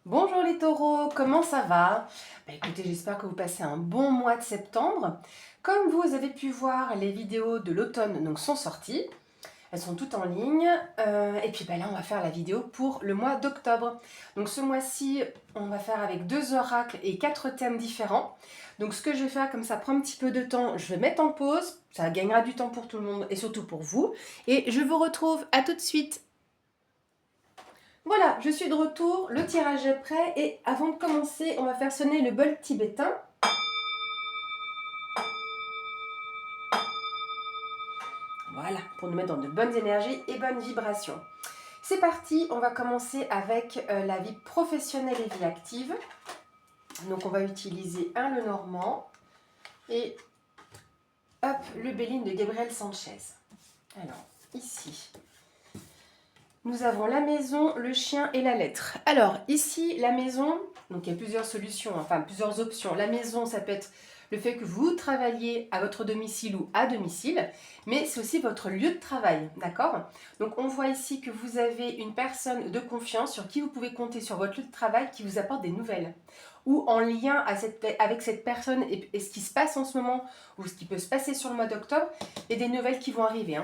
Bonjour les taureaux, comment ça va? Écoutez, j'espère que vous passez un bon mois de septembre. Comme vous avez pu voir, les vidéos de l'automne sont sorties. Elles sont toutes en ligne. Et puis là, on va faire la vidéo pour le mois d'octobre. Donc ce mois-ci, on va faire avec 2 oracles et 4 thèmes différents. Donc ce que je vais faire, comme ça prend un petit peu de temps, je vais mettre en pause. Ça gagnera du temps pour tout le monde et surtout pour vous. Et je vous retrouve à tout de suite. Voilà, je suis de retour, le tirage est prêt et avant de commencer, on va faire sonner le bol tibétain. Voilà, pour nous mettre dans de bonnes énergies et bonnes vibrations. C'est parti, on va commencer avec la vie professionnelle et vie active. Donc on va utiliser un Lenormand et hop, le Béline de Gabriel Sanchez. Alors, ici, nous avons la maison, le chien et la lettre. Alors, ici, la maison, donc il y a plusieurs solutions, enfin plusieurs options. La maison, ça peut être le fait que vous travailliez à votre domicile ou à domicile, mais c'est aussi votre lieu de travail, d'accord? Donc on voit ici que vous avez une personne de confiance sur qui vous pouvez compter sur votre lieu de travail qui vous apporte des nouvelles. Ou en lien avec cette personne et ce qui se passe en ce moment, ou ce qui peut se passer sur le mois d'octobre, et des nouvelles qui vont arriver.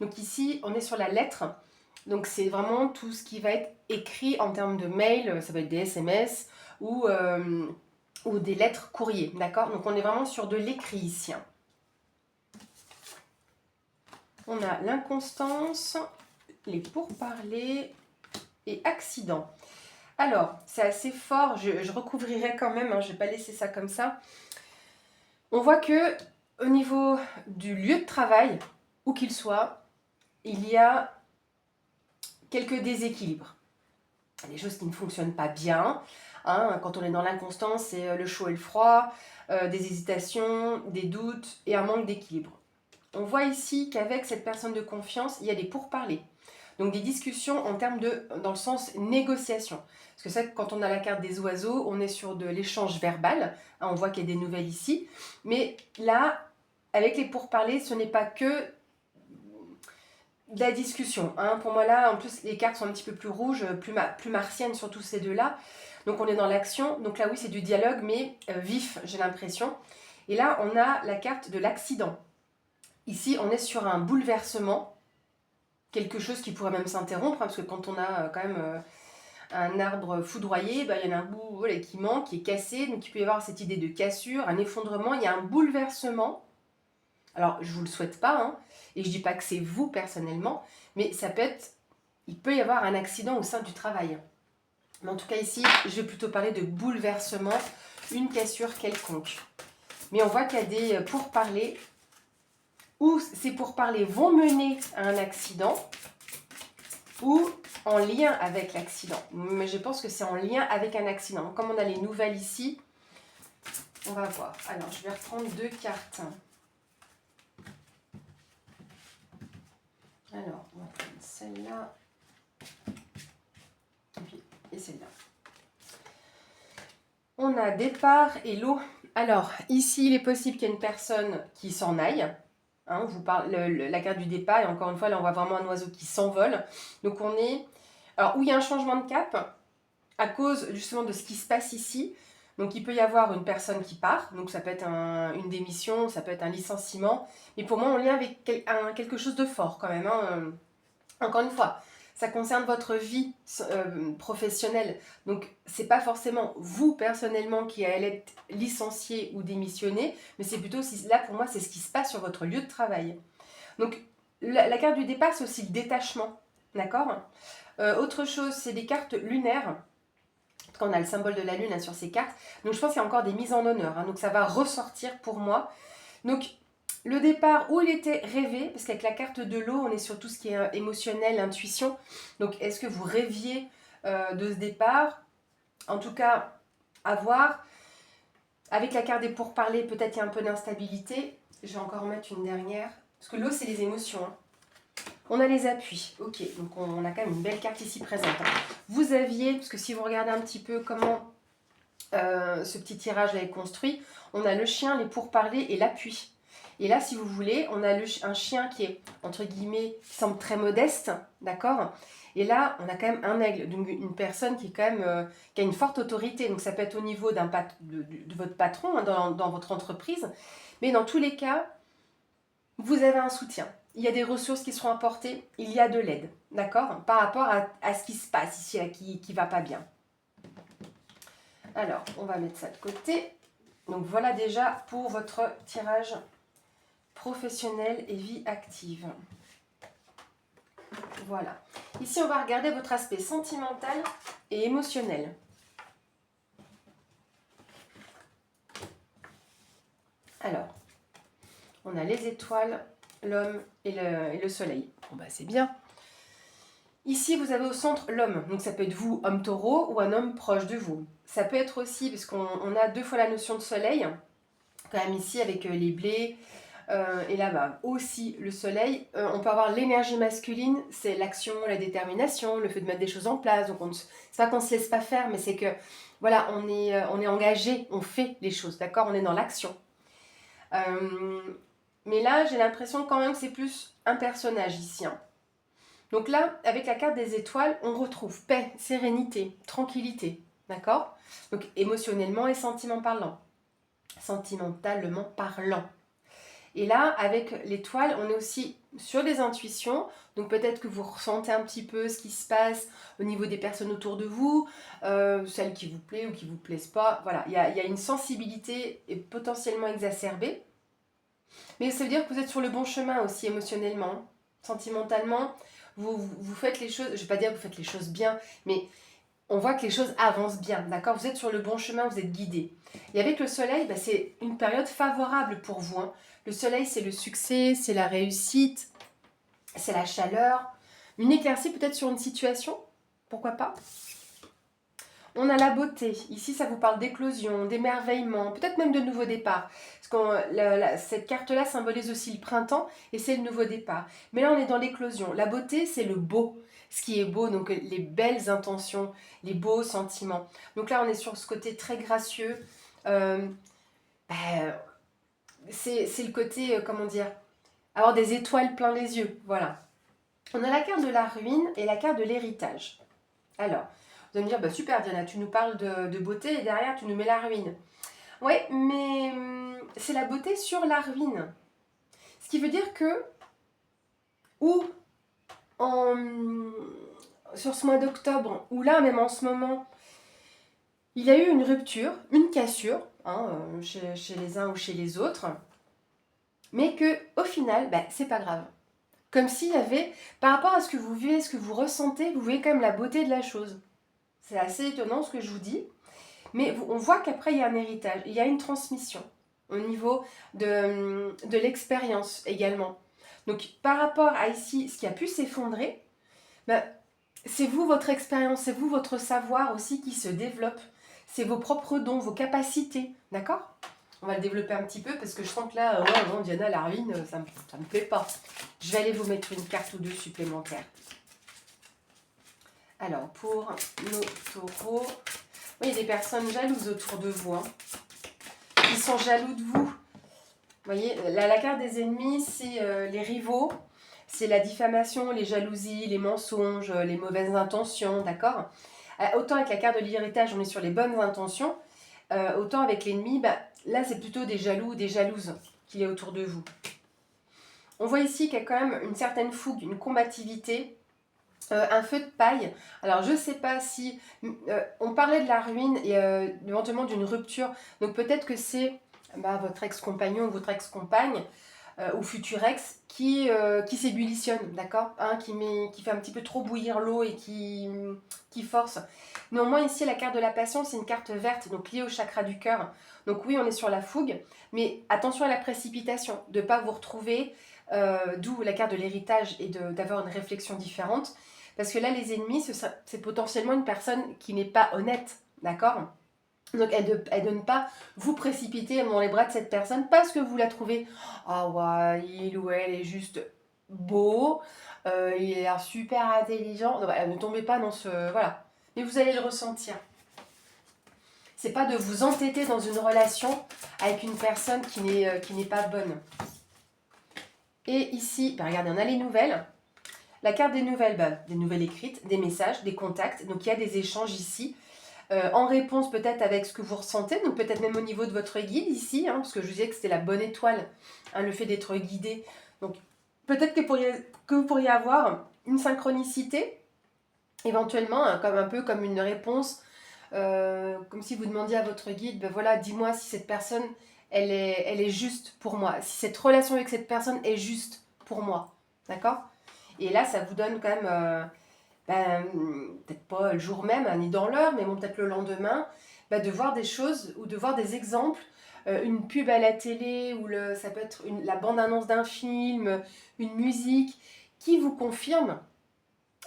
Donc ici, on est sur la lettre. Donc c'est vraiment tout ce qui va être écrit en termes de mail, ça va être des SMS ou des lettres courrier, d'accord? Donc on est vraiment sur de l'écrit ici. On a l'inconstance, les pourparlers et accident. Alors, c'est assez fort, je recouvrirai quand même, je ne vais pas laisser ça comme ça. On voit que au niveau du lieu de travail, où qu'il soit, il y a quelques déséquilibres. Des choses qui ne fonctionnent pas bien. Quand on est dans l'inconstance, c'est le chaud et le froid, des hésitations, des doutes et un manque d'équilibre. On voit ici qu'avec cette personne de confiance, il y a des pourparlers. Donc des discussions dans le sens négociation. Parce que ça, quand on a la carte des oiseaux, on est sur de l'échange verbal. On voit qu'il y a des nouvelles ici. Mais là, avec les pourparlers, ce n'est pas que de la discussion. Pour moi là, en plus les cartes sont un petit peu plus rouges, plus martiennes, surtout ces deux-là. Donc on est dans l'action. Donc là oui, c'est du dialogue, mais vif, j'ai l'impression. Et là, on a la carte de l'accident. Ici, on est sur un bouleversement, quelque chose qui pourrait même s'interrompre, parce que quand on a quand même un arbre foudroyé, il y en a un bout qui manque, qui est cassé, donc il peut y avoir cette idée de cassure, un effondrement, il y a un bouleversement. Alors, je ne vous le souhaite pas, et je ne dis pas que c'est vous personnellement, mais il peut y avoir un accident au sein du travail. Mais en tout cas ici, je vais plutôt parler de bouleversement, une cassure quelconque. Mais on voit qu'il y a des pourparlers où ces pourparlers vont mener à un accident ou en lien avec l'accident. Mais je pense que c'est en lien avec un accident. Comme on a les nouvelles ici, on va voir. Alors, je vais reprendre 2 cartes. Alors, on va prendre celle-là et celle-là. On a départ et lot. Alors, ici, il est possible qu'il y ait une personne qui s'en aille. On vous parle la carte du départ, et encore une fois, là, on voit vraiment un oiseau qui s'envole. Donc, on est... Alors, où il y a un changement de cap, à cause justement de ce qui se passe ici. Donc, il peut y avoir une personne qui part. Donc, ça peut être une démission, ça peut être un licenciement. Mais pour moi, on lien avec quelque chose de fort quand même. Encore une fois, ça concerne votre vie professionnelle. Donc, c'est pas forcément vous personnellement qui allez être licencié ou démissionné, mais c'est plutôt, là pour moi, c'est ce qui se passe sur votre lieu de travail. Donc, la carte du départ, c'est aussi le détachement. D'accord? Autre chose, c'est des cartes lunaires. Quand on a le symbole de la lune sur ces cartes. Donc, je pense qu'il y a encore des mises en honneur. Donc, ça va ressortir pour moi. Donc, le départ où il était rêvé, parce qu'avec la carte de l'eau, on est sur tout ce qui est émotionnel, intuition. Donc, est-ce que vous rêviez de ce départ? En tout cas, à voir. Avec la carte des pourparlers, peut-être il y a un peu d'instabilité. Je vais encore en mettre une dernière. Parce que l'eau, c'est les émotions. On a les appuis. Ok, donc on a quand même une belle carte ici présente. Vous aviez, parce que si vous regardez un petit peu comment ce petit tirage est construit, on a le chien, les pourparlers et l'appui. Et là, si vous voulez, on a un chien qui est, entre guillemets, qui semble très modeste, d'accord? Et là, on a quand même un aigle, donc une personne qui est quand même, qui a une forte autorité. Donc ça peut être au niveau de votre patron, hein, dans votre entreprise. Mais dans tous les cas, vous avez un soutien. Il y a des ressources qui seront apportées, il y a de l'aide, d'accord? Par rapport à ce qui se passe ici, qui ne va pas bien. Alors, on va mettre ça de côté. Donc voilà déjà pour votre tirage professionnel et vie active. Voilà. Ici, on va regarder votre aspect sentimental et émotionnel. Alors, on a les étoiles, l'homme et le soleil. Bon, bah, c'est bien. Ici, vous avez au centre l'homme. Donc, ça peut être vous, homme taureau, ou un homme proche de vous. Ça peut être aussi, parce qu'on a 2 fois la notion de soleil, quand même ici, avec les blés, et là-bas aussi le soleil. On peut avoir l'énergie masculine, c'est l'action, la détermination, le fait de mettre des choses en place. Donc, c'est pas qu'on se laisse pas faire, mais c'est que, voilà, on est engagé, on fait les choses, d'accord? On est dans l'action. Mais là, j'ai l'impression quand même que c'est plus un personnage ici, hein. Donc là, avec la carte des étoiles, on retrouve paix, sérénité, tranquillité, d'accord? Donc émotionnellement et sentimentalement parlant. Et là, avec l'étoile, on est aussi sur des intuitions. Donc peut-être que vous ressentez un petit peu ce qui se passe au niveau des personnes autour de vous, celles qui vous plaisent ou qui ne vous plaisent pas. Voilà, il y a une sensibilité potentiellement exacerbée. Mais ça veut dire que vous êtes sur le bon chemin aussi émotionnellement, sentimentalement. Vous faites les choses, je ne vais pas dire que vous faites les choses bien, mais on voit que les choses avancent bien, d'accord? Vous êtes sur le bon chemin, vous êtes guidé. Et avec le soleil, bah, c'est une période favorable pour vous, hein. Le soleil, c'est le succès, c'est la réussite, c'est la chaleur. Une éclaircie peut-être sur une situation, pourquoi pas? On a la beauté. Ici, ça vous parle d'éclosion, d'émerveillement, peut-être même de nouveau départ. Parce que cette carte-là symbolise aussi le printemps et c'est le nouveau départ. Mais là, on est dans l'éclosion. La beauté, c'est le beau. Ce qui est beau, donc les belles intentions, les beaux sentiments. Donc là, on est sur ce côté très gracieux. Euh, bah, c'est le côté, comment dire, avoir des étoiles plein les yeux. Voilà. On a la carte de la ruine et la carte de l'héritage. Alors, vous allez me dire, bah super Diana, tu nous parles de beauté et derrière tu nous mets la ruine. Oui, mais c'est la beauté sur la ruine. Ce qui veut dire que, ou sur ce mois d'octobre, ou là même en ce moment, il y a eu une rupture, une cassure, hein, chez les uns ou chez les autres, mais que au final, bah, c'est pas grave. Comme s'il y avait, par rapport à ce que vous vivez, ce que vous ressentez, vous voyez quand même la beauté de la chose. C'est assez étonnant ce que je vous dis. Mais on voit qu'après, il y a un héritage, il y a une transmission au niveau de l'expérience également. Donc, par rapport à ici, ce qui a pu s'effondrer, ben, c'est vous, votre expérience, c'est vous, votre savoir aussi qui se développe. C'est vos propres dons, vos capacités, d'accord? On va le développer un petit peu parce que je sens que là, ouais, non, Diana, la ruine, ça me plaît pas. Je vais aller vous mettre une carte ou deux supplémentaires. Alors, pour nos taureaux, oui, il y a des personnes jalouses autour de vous, hein, qui sont jaloux de vous. Vous voyez, la carte des ennemis, c'est les rivaux, c'est la diffamation, les jalousies, les mensonges, les mauvaises intentions, d'accord? Autant avec la carte de l'héritage, on est sur les bonnes intentions, autant avec l'ennemi, bah, là, c'est plutôt des jaloux, des jalouses qu'il y a autour de vous. On voit ici qu'il y a quand même une certaine fougue, une combativité, un feu de paille. Alors, je ne sais pas si... on parlait de la ruine et éventuellement d'une rupture. Donc, peut-être que c'est votre ex-compagnon ou votre ex-compagne ou futur ex qui s'ébullitionne, d'accord, hein, qui fait un petit peu trop bouillir l'eau et qui force. Néanmoins, ici, la carte de la passion, c'est une carte verte, donc liée au chakra du cœur. Donc oui, on est sur la fougue, mais attention à la précipitation, de ne pas vous retrouver, d'où la carte de l'héritage et d'avoir une réflexion différente. Parce que là, les ennemis, c'est potentiellement une personne qui n'est pas honnête, d'accord? Donc, elle de ne pas vous précipiter dans les bras de cette personne parce que vous la trouvez, ah ouais, il ou elle est juste beau, il a l'air super intelligent. Donc, ne tombez pas dans ce... Voilà. Mais vous allez le ressentir. C'est pas de vous entêter dans une relation avec une personne qui n'est pas bonne. Et ici, bah, regardez, on a les nouvelles. La carte des nouvelles, bah, des nouvelles écrites, des messages, des contacts. Donc, il y a des échanges ici. En réponse peut-être avec ce que vous ressentez, donc peut-être même au niveau de votre guide ici, hein, parce que je vous disais que c'était la bonne étoile, hein, le fait d'être guidé. Donc peut-être que vous pourriez avoir une synchronicité, éventuellement, hein, comme un peu comme une réponse, comme si vous demandiez à votre guide, ben voilà, dis-moi si cette personne, elle est juste pour moi, si cette relation avec cette personne est juste pour moi, d'accord? Et là, ça vous donne quand même ben, peut-être pas le jour même, hein, ni dans l'heure, mais bon, peut-être le lendemain, ben, de voir des choses ou de voir des exemples, une pub à la télé, ou ça peut être la bande-annonce d'un film, une musique, qui vous confirme,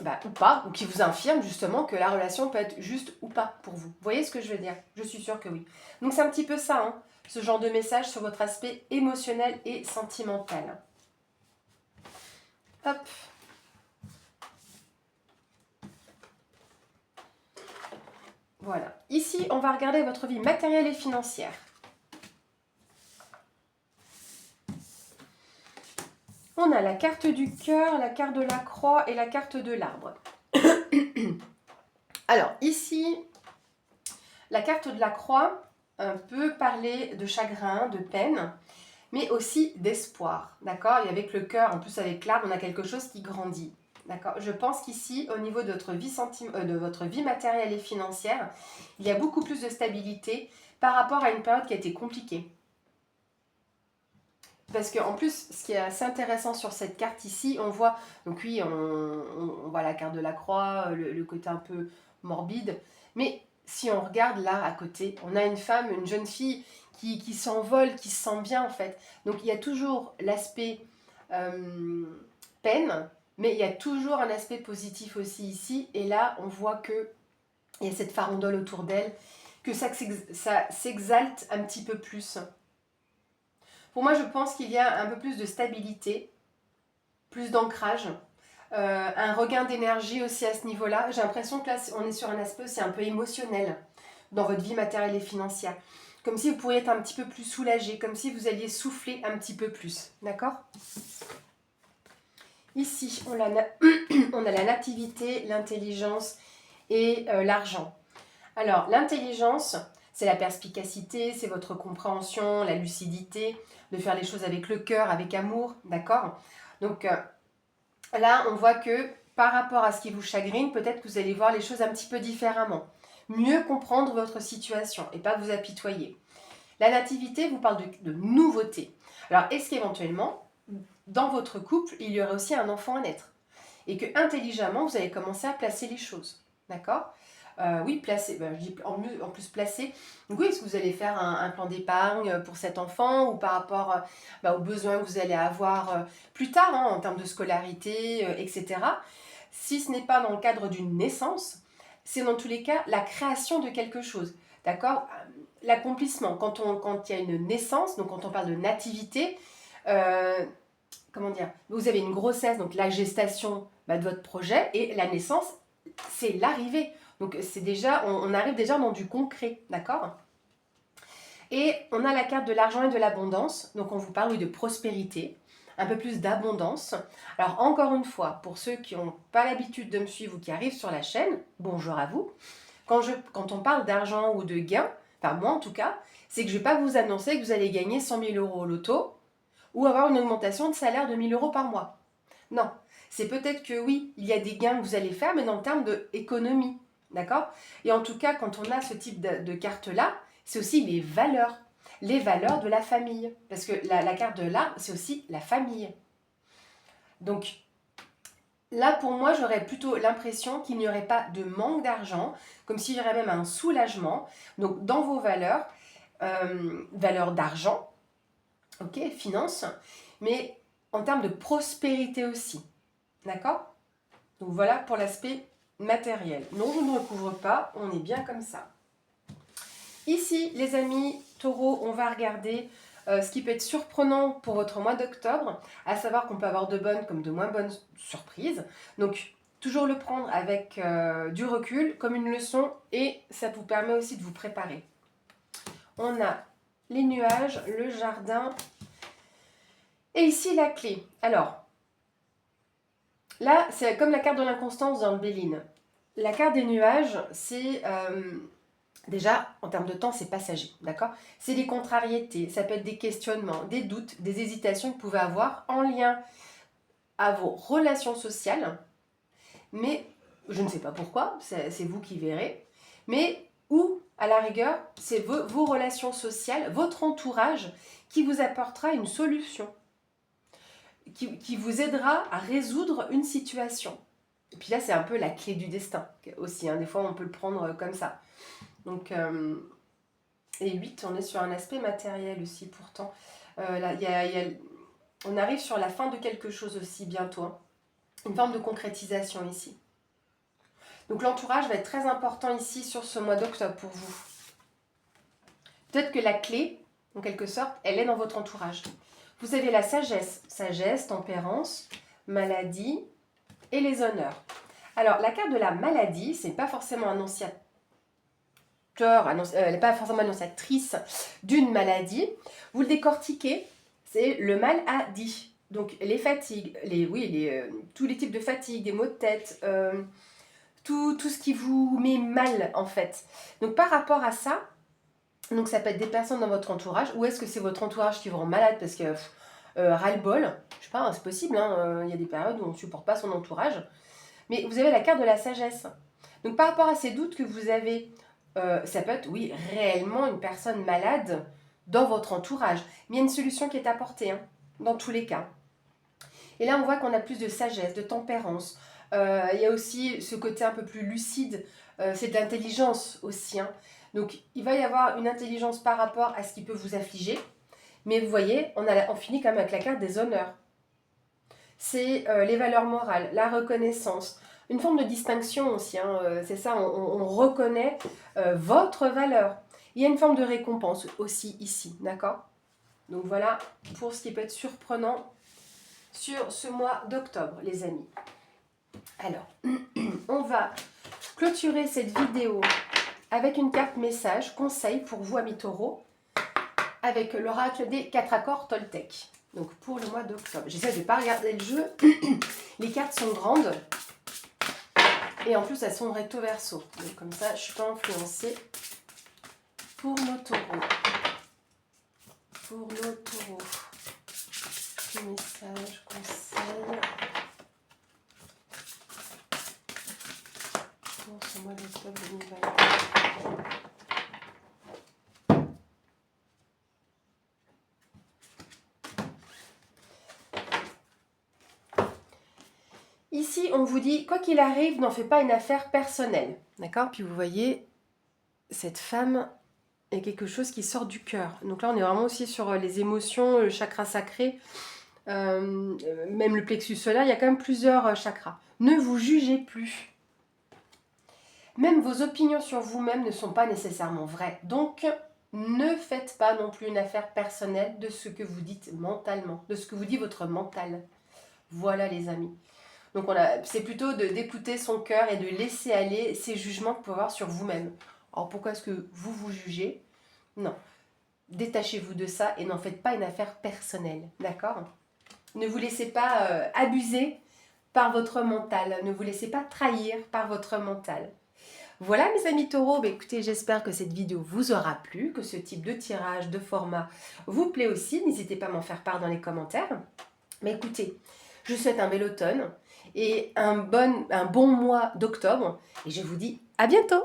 ben, ou pas, ou qui vous infirme justement que la relation peut être juste ou pas pour vous. Vous voyez ce que je veux dire? Je suis sûre que oui. Donc c'est un petit peu ça, hein, ce genre de message sur votre aspect émotionnel et sentimental. Hop. Voilà. Ici, on va regarder votre vie matérielle et financière. On a la carte du cœur, la carte de la croix et la carte de l'arbre. Alors, ici, la carte de la croix peut parler de chagrin, de peine, mais aussi d'espoir. D'accord? Et avec le cœur, en plus avec l'arbre, on a quelque chose qui grandit. D'accord? Je pense qu'ici, au niveau de votre vie matérielle et financière, il y a beaucoup plus de stabilité par rapport à une période qui a été compliquée. Parce qu'en plus, ce qui est assez intéressant sur cette carte ici, on voit, donc oui, on voit la carte de la croix, le côté un peu morbide, mais si on regarde là à côté, on a une femme, une jeune fille qui s'envole, qui se sent bien en fait. Donc il y a toujours l'aspect peine, mais il y a toujours un aspect positif aussi ici. Et là, on voit que il y a cette farandole autour d'elle, que ça s'exalte un petit peu plus. Pour moi, je pense qu'il y a un peu plus de stabilité, plus d'ancrage, un regain d'énergie aussi à ce niveau-là. J'ai l'impression que là, on est sur un aspect aussi un peu émotionnel dans votre vie matérielle et financière. Comme si vous pourriez être un petit peu plus soulagé, comme si vous alliez souffler un petit peu plus. D'accord? Ici, on a la nativité, l'intelligence et l'argent. Alors, l'intelligence, c'est la perspicacité, c'est votre compréhension, la lucidité, de faire les choses avec le cœur, avec amour, d'accord? Donc là, on voit que par rapport à ce qui vous chagrine, peut-être que vous allez voir les choses un petit peu différemment. Mieux comprendre votre situation et pas vous apitoyer. La nativité vous parle de nouveauté. Alors, est-ce qu'éventuellement, dans votre couple, il y aurait aussi un enfant à naître? Et que intelligemment, vous allez commencer à placer les choses, d'accord? Oui, placer, ben, je dis en plus placer. Donc oui, est-ce que vous allez faire un plan d'épargne pour cet enfant ou par rapport aux besoins que vous allez avoir plus tard, hein, en termes de scolarité, etc. Si ce n'est pas dans le cadre d'une naissance, c'est dans tous les cas la création de quelque chose, d'accord? L'accomplissement, quand il y a une naissance, donc quand on parle de nativité, euh, comment dire, vous avez une grossesse, donc la gestation de votre projet, et la naissance, c'est l'arrivée. Donc c'est déjà, on arrive déjà dans du concret, d'accord? Et on a la carte de l'argent et de l'abondance, donc on vous parle oui, de prospérité, un peu plus d'abondance. Alors encore une fois, pour ceux qui n'ont pas l'habitude de me suivre ou qui arrivent sur la chaîne, bonjour à vous. Quand on parle d'argent ou de gain, enfin moi en tout cas, c'est que je ne vais pas vous annoncer que vous allez gagner 100 000 euros au loto ou avoir une augmentation de salaire de 1 000 euros par mois. Non, c'est peut-être que oui, il y a des gains que vous allez faire, mais dans le terme d'économie. D'accord? Et en tout cas, quand on a ce type de carte-là, c'est aussi les valeurs de la famille. Parce que la carte de l'arbre, c'est aussi la famille. Donc, là, pour moi, j'aurais plutôt l'impression qu'il n'y aurait pas de manque d'argent, comme s'il y aurait même un soulagement. Donc, dans vos valeurs, valeurs d'argent, ok, finances, mais en termes de prospérité aussi. D'accord? Donc voilà pour l'aspect matériel. Non, je ne recouvre pas, on est bien comme ça. Ici, les amis taureaux, on va regarder ce qui peut être surprenant pour votre mois d'octobre, à savoir qu'on peut avoir de bonnes comme de moins bonnes surprises. Donc, toujours le prendre avec du recul, comme une leçon, et ça vous permet aussi de vous préparer. On a les nuages, le jardin Et ici, la clé. Alors, là, c'est comme la carte de l'inconstance dans le Béline. La carte des nuages, c'est... déjà, en termes de temps, c'est passager, d'accord? C'est des contrariétés, ça peut être des questionnements, des doutes, des hésitations que vous pouvez avoir en lien à vos relations sociales, mais je ne sais pas pourquoi, c'est vous qui verrez, mais ou à la rigueur, c'est vos relations sociales, votre entourage qui vous apportera une solution, qui vous aidera à résoudre une situation. Et puis là, c'est un peu la clé du destin aussi, hein. Des fois, on peut le prendre comme ça. Donc, et 8, on est sur un aspect matériel aussi pourtant. Là, on arrive sur la fin de quelque chose aussi bientôt, hein. Une forme de concrétisation ici. Donc l'entourage va être très important ici sur ce mois d'octobre pour vous. Peut-être que la clé, en quelque sorte, elle est dans votre entourage. Vous avez la sagesse, tempérance, maladie et les honneurs. Alors la carte de la maladie, c'est pas forcément annonciateur, elle n'est pas forcément annonciatrice d'une maladie. Vous le décortiquez, c'est le mal a dit. Donc les fatigues, tous les types de fatigues, des maux de tête, tout ce qui vous met mal en fait. Donc par rapport à ça, donc ça peut être des personnes dans votre entourage, ou est-ce que c'est votre entourage qui vous rend malade parce que ras-le-bol, je sais pas, c'est possible, hein, il y a des périodes où on ne supporte pas son entourage, mais vous avez la carte de la sagesse. Donc par rapport à ces doutes que vous avez, ça peut être, oui, réellement une personne malade dans votre entourage, mais il y a une solution qui est apportée, hein, dans tous les cas. Et là, on voit qu'on a plus de sagesse, de tempérance. Il y a aussi ce côté un peu plus lucide, c'est de l'intelligence aussi, hein. Donc, il va y avoir une intelligence par rapport à ce qui peut vous affliger. Mais vous voyez, on finit quand même avec la carte des honneurs. C'est les valeurs morales, la reconnaissance, une forme de distinction aussi, hein, c'est ça, on reconnaît votre valeur. Il y a une forme de récompense aussi ici, d'accord? Donc voilà pour ce qui peut être surprenant sur ce mois d'octobre, les amis. Alors, on va clôturer cette vidéo avec une carte message, conseil pour vous, amis taureaux, avec l'oracle des 4 accords Toltec. Donc pour le mois d'octobre. J'essaie de ne pas regarder le jeu. Les cartes sont grandes. Et en plus, elles sont recto verso. Donc comme ça, je ne suis pas influencée. Pour nos taureaux. Pour nos taureaux. Message, conseil. Pour ce mois d'octobre 2021. Ici, on vous dit, quoi qu'il arrive, n'en fais pas une affaire personnelle. D'accord? Puis vous voyez, cette femme est quelque chose qui sort du cœur. Donc là, on est vraiment aussi sur les émotions, le chakra sacré, même le plexus solaire, il y a quand même plusieurs chakras. Ne vous jugez plus. Même vos opinions sur vous-même ne sont pas nécessairement vraies. Donc, ne faites pas non plus une affaire personnelle de ce que vous dites mentalement, de ce que vous dit votre mental. Voilà les amis. Donc c'est plutôt d'écouter son cœur et de laisser aller ces jugements que vous pouvez avoir sur vous-même. Alors pourquoi est-ce que vous vous jugez? Non. Détachez-vous de ça et n'en faites pas une affaire personnelle. D'accord? Ne vous laissez pas abuser par votre mental. Ne vous laissez pas trahir par votre mental. Voilà mes amis taureaux, écoutez, j'espère que cette vidéo vous aura plu, que ce type de tirage, de format vous plaît aussi. N'hésitez pas à m'en faire part dans les commentaires. Mais écoutez, je vous souhaite un bel automne et un bon mois d'octobre. Et je vous dis à bientôt!